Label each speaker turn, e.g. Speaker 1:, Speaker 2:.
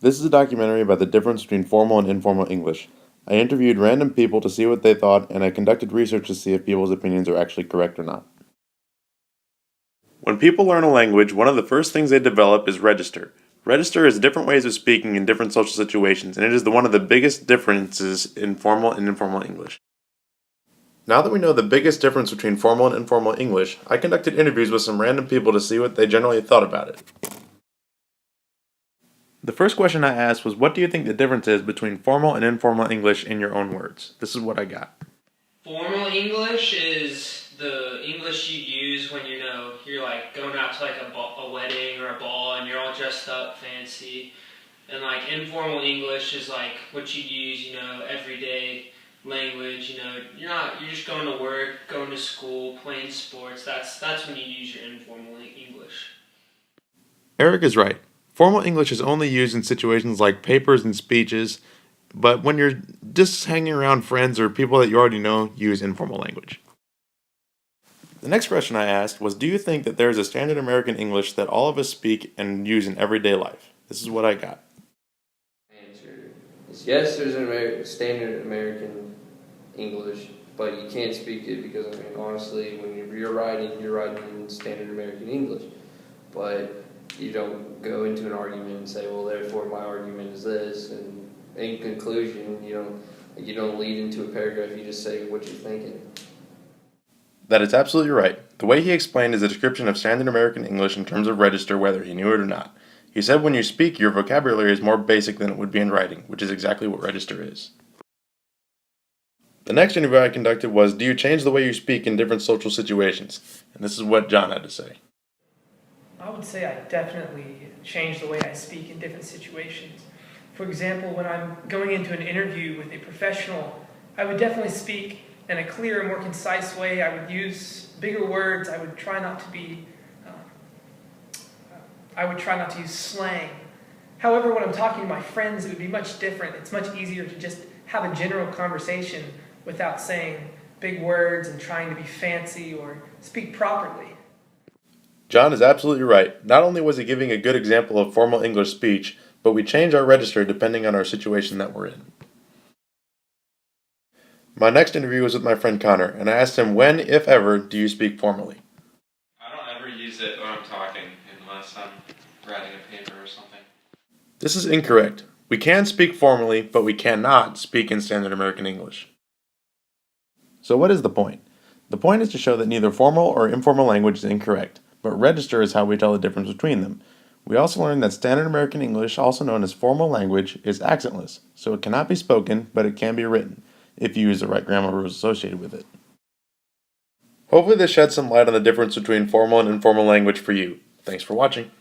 Speaker 1: This is a documentary about the difference between formal and informal English. I interviewed random people to see what they thought, and I conducted research to see if people's opinions are actually correct or not. When people learn a language, one of the first things they develop is register. Register is different ways of speaking in different social situations, and it is one of the biggest differences in formal and informal English. Now that we know the biggest difference between formal and informal English, I conducted interviews with some random people to see what they generally thought about it. The first question I asked was, what do you think the difference is between formal and informal English in your own words? This is what I got.
Speaker 2: Formal English is the English you use when you're like going out to like a wedding or a ball and you're all dressed up fancy. And like informal English is like what you use, everyday language. You're just going to work, going to school, playing sports. That's when you use your informal English.
Speaker 1: Eric is right. Formal English is only used in situations like papers and speeches, but when you're just hanging around friends or people that you already know, use informal language. The next question I asked was, do you think that there is a standard American English that all of us speak and use in everyday life? This is what I got.
Speaker 3: Answer is yes, there's an standard American English, but you can't speak it because, honestly, when you're writing in standard American English. But you don't go into an argument and say, well, therefore my argument is this, and in conclusion, you don't lead into a paragraph, you just say what you're thinking.
Speaker 1: That is absolutely right. The way he explained is a description of standard American English in terms of register, whether he knew it or not. He said when you speak, your vocabulary is more basic than it would be in writing, which is exactly what register is. The next interview I conducted was, do you change the way you speak in different social situations? And this is what John had to say.
Speaker 4: I would say I definitely change the way I speak in different situations. For example, when I'm going into an interview with a professional, I would definitely speak in a clearer, more concise way. I would use bigger words. I would try not to use slang. However, when I'm talking to my friends, it would be much different. It's much easier to just have a general conversation without saying big words and trying to be fancy or speak properly.
Speaker 1: John is absolutely right. Not only was he giving a good example of formal English speech, but we change our register depending on our situation that we're in. My next interview was with my friend Connor, and I asked him when, if ever, do you speak formally?
Speaker 5: I don't ever use it when I'm talking, unless I'm writing a paper or something.
Speaker 1: This is incorrect. We can speak formally, but we cannot speak in standard American English. So what is the point? The point is to show that neither formal or informal language is incorrect, but register is how we tell the difference between them. We also learned that standard American English, also known as formal language, is accentless, so it cannot be spoken, but it can be written, if you use the right grammar rules associated with it. Hopefully this sheds some light on the difference between formal and informal language for you. Thanks for watching.